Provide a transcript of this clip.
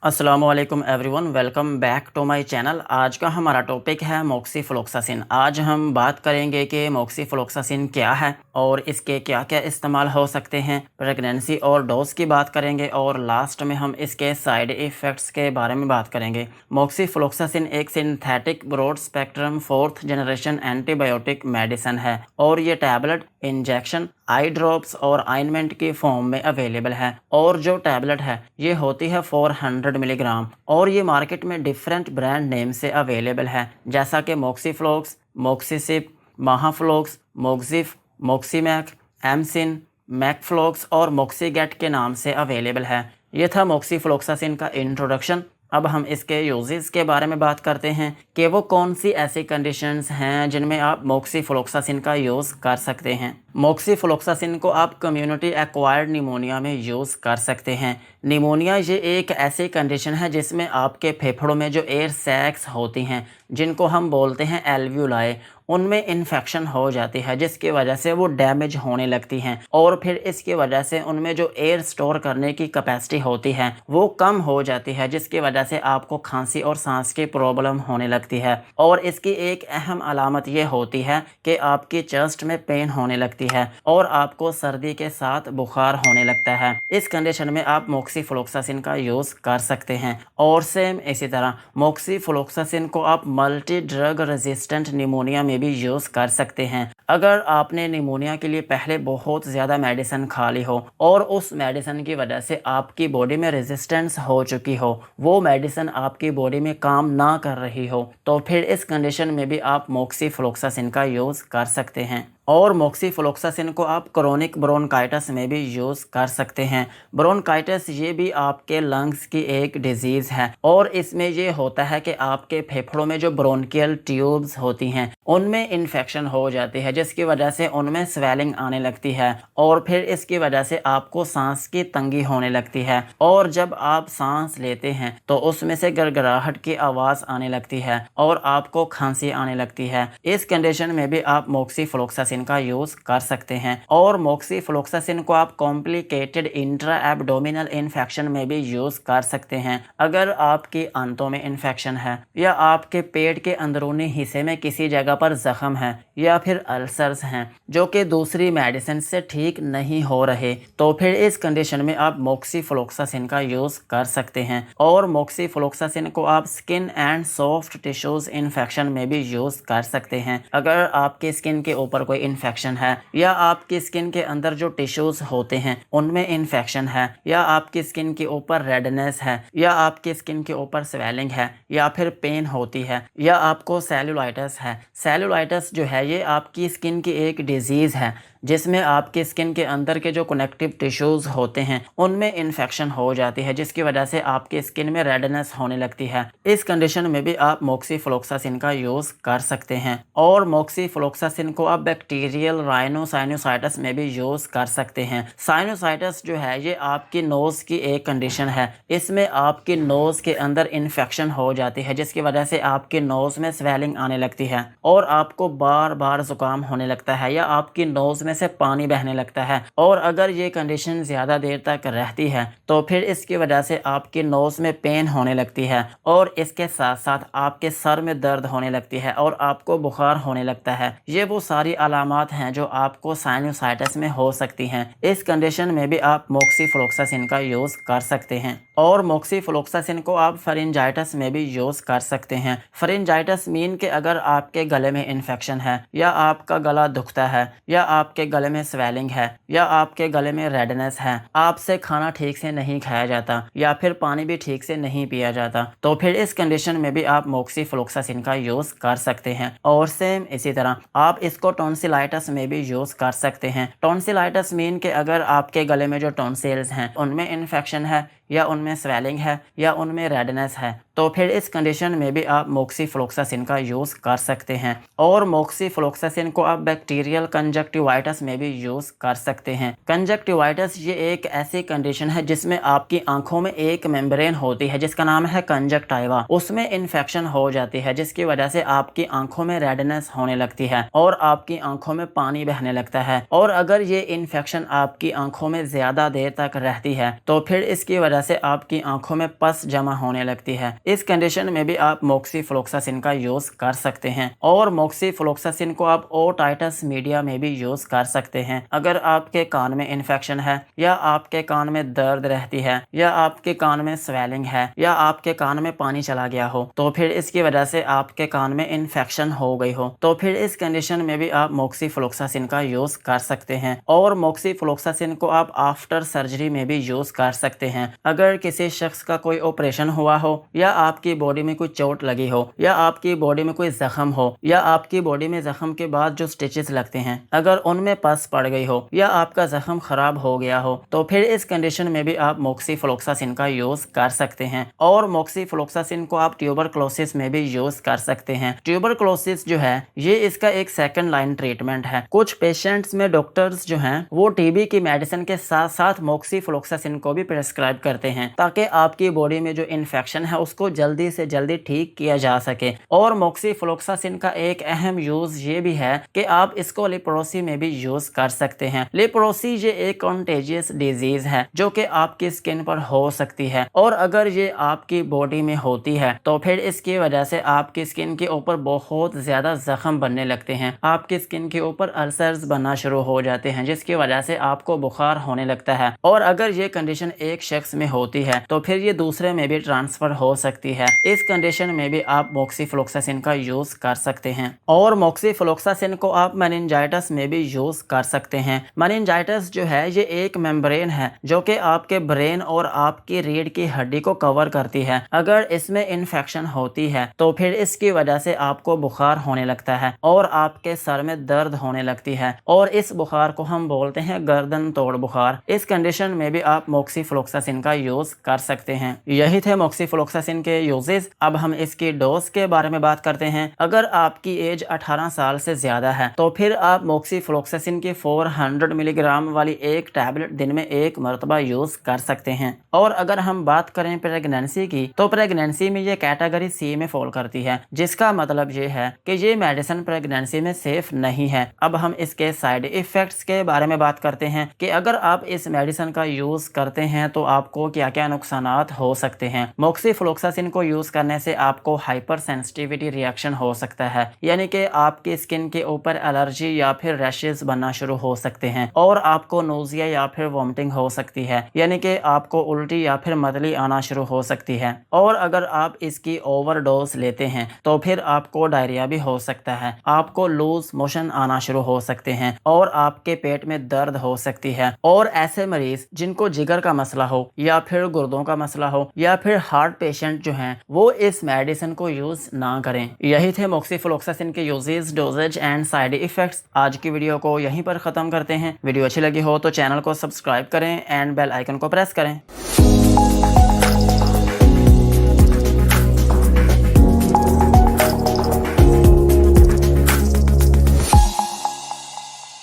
अस्सलाम वालेकुम everyone, welcome back to my channel. आज का हमारा टॉपिक है मोक्सीफ्लोक्सासिन। आज हम बात करेंगे कि मोक्सीफ्लोक्सासिन क्या है और इसके क्या क्या इस्तेमाल हो सकते हैं। प्रेगनेंसी और डोज की बात करेंगे और लास्ट में हम इसके साइड इफ़ेक्ट्स के बारे में बात करेंगे। मोक्सीफ्लोक्सासिन एक synthetic broad spectrum 4th generation antibiotic medicine है और ये टैबलेट, इंजेक्शन, आई ड्रॉप्स और आइनमेंट की फॉर्म में अवेलेबल है। और जो टैबलेट है ये होती है 400 मिलीग्राम और ये मार्केट में डिफरेंट ब्रांड नेम से अवेलेबल है, जैसा कि मोक्सीफ्लोक्स, मोक्सीसिप, महाफ्लोक्स, मोक्सिफ, मोक्सीमैक, एमसिन, मैकफ्लोक्स और मोक्सीगेट के नाम से अवेलेबल है। ये था मोक्सीफ्लोक्सासिन का इंट्रोडक्शन। अब हम इसके यूजेस के बारे में बात करते हैं कि वो कौन सी ऐसी कंडीशंस हैं जिनमें आप मोक्सीफ्लोक्सासिन का यूज़ कर सकते हैं। मोक्सीफ्लोक्सासिन को आप कम्युनिटी एक्वायर्ड निमोनिया में यूज़ कर सकते हैं। निमोनिया ये एक ऐसी कंडीशन है जिसमें आपके फेफड़ों में जो एयर सैक्स होती हैं, जिनको हम बोलते हैं एल्वियोलाई, उनमें इन्फेक्शन हो जाती है, जिसकी वजह से वो डैमेज होने लगती हैं और फिर इसकी वजह से उनमें जो एयर स्टोर करने की कैपेसिटी होती है वो कम हो जाती है, जिसकी वजह से आपको खांसी और सांस की प्रॉब्लम होने लगती है। और इसकी एक अहम अलामत ये होती है कि आपकी चेस्ट में पेन होने लगती है और आपको सर्दी के साथ बुखार होने लगता है। इस कंडीशन में आप मोक्सीफ्लोक्सासिन का यूज़ कर सकते हैं। और सेम इसी तरह मोक्सीफ्लोक्सासिन को आप मल्टी ड्रग रेजिस्टेंट निमोनिया में भी यूज़ कर सकते हैं। अगर आपने निमोनिया के लिए पहले बहुत ज़्यादा मेडिसिन खा ली हो और उस मेडिसिन की वजह से आपकी बॉडी में रेजिस्टेंस हो चुकी हो, वो मेडिसिन आपकी बॉडी में काम ना कर रही हो, तो फिर इस कंडीशन में भी आप मोक्सीफ्लोक्सासिन का यूज़ कर सकते हैं। और मोक्सीफ्लोक्सासिन को आप क्रोनिक ब्रोंकाइटिस में भी यूज़ कर सकते हैं। ब्रोंकाइटिस ये भी आपके लंग्स की एक डिजीज़ है और इसमें ये होता है कि आपके फेफड़ों में जो ब्रोंकियल ट्यूब्स होती हैं उनमें इन्फेक्शन हो जाती है, जिसकी वजह से उनमें स्वेलिंग आने लगती है और फिर इसकी वजह से आपको सांस की तंगी होने लगती है और जब आप सांस लेते हैं तो उसमें से गड़गड़ाहट की आवाज़ आने लगती है और आपको खांसी आने लगती है। इस कंडीशन में भी आप मोक्सीफ्लोक्सासिन का यूज़ कर सकते हैं। और मोक्सीफ्लोक्सासिन को आप कॉम्प्लिकेटेड इंट्रा एब्डोमिनल इन्फेक्शन में भी यूज़ कर सकते हैं। अगर आपकी आंतों में इन्फेक्शन है या आपके पेट के अंदरूनी हिस्से में किसी जगह पर जख्म है या फिर अल्सर्स हैं जो कि दूसरी मेडिसिन से ठीक नहीं हो रहे, तो फिर इस कंडीशन में आप मोक्सीफ्लोक्सासिन का यूज़ कर सकते हैं। और मोक्सीफ्लोक्सासिन को आप skin and soft tissues infection में भी यूज़ कर सकते हैं। अगर आपकी स्किन के ऊपर कोई इन्फेक्शन है या आपकी स्किन के अंदर जो टिश्यूज होते हैं उनमें इन्फेक्शन है या आपकी स्किन के ऊपर रेडनेस है या आपकी स्किन के ऊपर स्वेलिंग है या फिर पेन होती है या आपको सेलुलाइटिस है। सेलुलाइटिस जो है ये आपकी स्किन की एक डिजीज़ है जिसमें आपकी स्किन के अंदर के जो कनेक्टिव टिश्यूज़ होते हैं उनमें इन्फेक्शन हो जाती है, जिसकी वजह से आपकी स्किन में रेडनेस होने लगती है। इस कंडीशन में भी आप मोक्सीफ्लोक्सासिन का यूज़ कर सकते हैं। और मोक्सीफ्लोक्सासिन को आप बैक्टीरियल राइनोसाइनोसाइटिस में भी यूज़ कर सकते हैं। साइनोसाइटिस जो है ये आपकी नोज़ की एक कंडीशन है। इसमें आपकी नोज़ के अंदर इन्फेक्शन हो जाती है, जिसकी वजह से आपके नोज़ में स्वेलिंग आने लगती है और आपको बार बार ज़ुकाम होने लगता है या आपकी नोज़ से पानी बहने लगता है। और अगर ये कंडीशन ज़्यादा देर तक रहती है तो फिर इसकी वजह से आपकी नोज़ में पेन होने लगती है और इसके साथ साथ आपके सर में दर्द होने लगती है और आपको बुखार होने लगता है। ये वो सारी अलामात हैं जो आपको साइनोसाइटिस में हो सकती हैं। इस कंडीशन में भी आप मोक्सीफ्लोक्सासिन का यूज़ कर सकते हैं। और मोक्सीफ्लोक्सासिन को आप फरिंजाइटिस में भी यूज़ कर सकते हैं। फरिंजाइटिस मीन कि अगर आपके गले में इन्फेक्शन है या आपका गला दुखता है या आपके गले में स्वेलिंग है या आपके गले में रेडनेस है, आपसे खाना ठीक से नहीं खाया जाता या फिर पानी भी ठीक से नहीं पिया जाता, तो फिर इस कंडीशन में भी आप मोक्सीफ्लोक्सासिन का यूज़ कर सकते हैं। और सेम इसी तरह आप इसको टॉन्सिलाइटिस में भी यूज़ कर सकते हैं। टॉन्सिलाइटिस मीन कि अगर आपके गले में जो टॉन्सिल्स हैं उनमें इन्फेक्शन है या उनमें स्वेलिंग है या उनमें रेडनेस है, तो फिर इस कंडीशन में भी आप मोक्सीफ्लोक्सासिन का यूज़ कर सकते हैं। और मोक्सीफ्लोक्सासिन को आप बैक्टीरियल कंजक्टिवाइटिस में भी यूज़ कर सकते हैं। कंजक्टिवाइटिस ये एक ऐसी कंडीशन है जिसमें आपकी आंखों में एक मेम्ब्रेन होती है जिसका नाम है कंजक्टाइवा, उसमें इन्फेक्शन हो जाती है, जिसकी वजह से आपकी आंखों में रेडनेस होने लगती है और आपकी आंखों में पानी बहने लगता है। और अगर ये इन्फेक्शन आपकी आंखों में ज़्यादा देर तक रहती है तो फिर इसकी वजह वजह से आपकी आंखों में पस जमा होने लगती है। इस कंडीशन में भी आप मोक्सीफ्लोक्सासिन का यूज कर सकते हैं। और मोक्सीफ्लोक्सासिन को आप ओटाइटिस मीडिया में भी यूज कर सकते हैं। अगर आपके कान में इन्फेक्शन है, या आपके कान में दर्द रहती है, या आपके कान में स्वेलिंग है, या आपके कान में पानी चला गया हो, तो फिर इसकी वजह से आपके कान में इन्फेक्शन हो गई हो, तो फिर इस कंडीशन में भी आप मोक्सीफ्लोक्सासिन का यूज कर सकते हैं। और मोक्सीफ्लोक्सासिन को आप आफ्टर सर्जरी में भी यूज कर सकते हैं। अगर किसी शख्स का कोई ऑपरेशन हुआ हो, या आपकी बॉडी में कोई चोट लगी हो, या आपकी बॉडी में कोई जख्म हो, या आपकी बॉडी में जख्म के बाद जो स्टिचेस लगते हैं अगर उनमें पस पड़ गई हो, या आपका जख्म खराब हो गया हो, तो फिर इस कंडीशन में भी आप मोक्सीफ्लोक्सासिन का यूज कर सकते हैं। और मोक्सीफ्लोक्सासिन को आप ट्यूबरक्लोसिस में भी यूज कर सकते हैं। ट्यूबरक्लोसिस जो है ये इसका एक सेकंड लाइन ट्रीटमेंट है। कुछ पेशेंट्स में डॉक्टर्स जो हैं वो टीबी की मेडिसिन के साथ साथ मोक्सीफ्लोक्सासिन को भी प्रेस्क्राइब करते हैं, ताकि आपकी बॉडी में जो इन्फेक्शन है उसको जल्दी से जल्दी ठीक किया जा सके। और मोक्सीफ्लोक्सासिन का एक अहम यूज ये भी है कि आप इसको लेप्रोसी में भी यूज कर सकते हैं। लेप्रोसी ये एक कॉन्टेजियस डिजीज है जो कि आपकी स्किन पर हो सकती है, और अगर ये आपकी बॉडी में होती है तो फिर इसकी वजह से आपकी स्किन के ऊपर बहुत ज्यादा जख्म बनने लगते हैं। आपकी स्किन के ऊपर अल्सर्स बनना शुरू हो जाते हैं, जिसकी वजह से आपको बुखार होने लगता है। और अगर ये कंडीशन एक शख्स में होती है तो फिर ये दूसरे में भी ट्रांसफर हो सकती है। इस कंडीशन में भी आप मोक्सीफ्लोक्सासिन का यूज कर सकते हैं। और मोक्सीफ्लोक्सासिन को आप मेनिंजाइटिस में भी यूज कर सकते हैं। मेनिंजाइटिस जो है ये एक मेम्ब्रेन है जो कि आपके ब्रेन और आपकी रीढ़ की हड्डी को कवर करती है। अगर इसमें इन्फेक्शन होती है तो फिर इसकी वजह से आपको बुखार होने लगता है और आपके सर में दर्द होने लगती है, और इस बुखार को हम बोलते हैं गर्दन तोड़ बुखार। इस कंडीशन में भी आप मोक्सीफ्लोक्सासिन का यूज कर सकते हैं। यही थे मोक्सीफ्लोक्सासिन के यूजेस। अब हम इसकी डोज के बारे में बात करते हैं। अगर आपकी एज 18 साल से ज्यादा है तो फिर आप मोक्सीफ्लोक्सासिन की 400 मिलीग्राम वाली एक टैबलेट दिन में एक मरतबा यूज कर सकते हैं। और अगर हम बात करें प्रेगनेंसी की, तो प्रेगनेंसी में ये कैटेगरी सी में फॉल करती है, जिसका मतलब ये है कि ये मेडिसिन प्रेगनेंसी में सेफ नहीं है। अब हम इसके साइड इफेक्ट्स के बारे में बात करते हैं कि अगर आप इस मेडिसिन का यूज करते हैं तो आपको क्या क्या नुकसानात हो सकते हैं। मोक्सीफ्लोक्सासिन को यूज करने से आपको हाइपर सेंसिटिविटी रिएक्शन हो सकता है, यानी कि आपकी स्किन के ऊपर एलर्जी या फिर रैशेस बनना शुरू हो सकते हैं, और आपको नोजिया या फिर वॉमिटिंग हो सकती है, यानी कि आपको उल्टी या फिर मतली आना शुरू हो सकती है। और अगर आप इसकी ओवरडोज लेते हैं तो फिर आपको डायरिया भी हो सकता है, आपको लूज मोशन आना शुरू हो सकते हैं, और आपके पेट में दर्द हो सकती है। और ऐसे मरीज जिनको जिगर का मसला हो, या फिर गुर्दों का मसला हो, या फिर हार्ट पेशेंट जो हैं वो इस मेडिसिन को यूज ना करें। यही थे मोक्सीफ्लोक्सासिन के uses, doses and side effects. आज की वीडियो को यहीं पर खत्म करते हैं। वीडियो अच्छी लगी हो तो चैनल को सब्सक्राइब करें एंड बेल आइकन को प्रेस करें।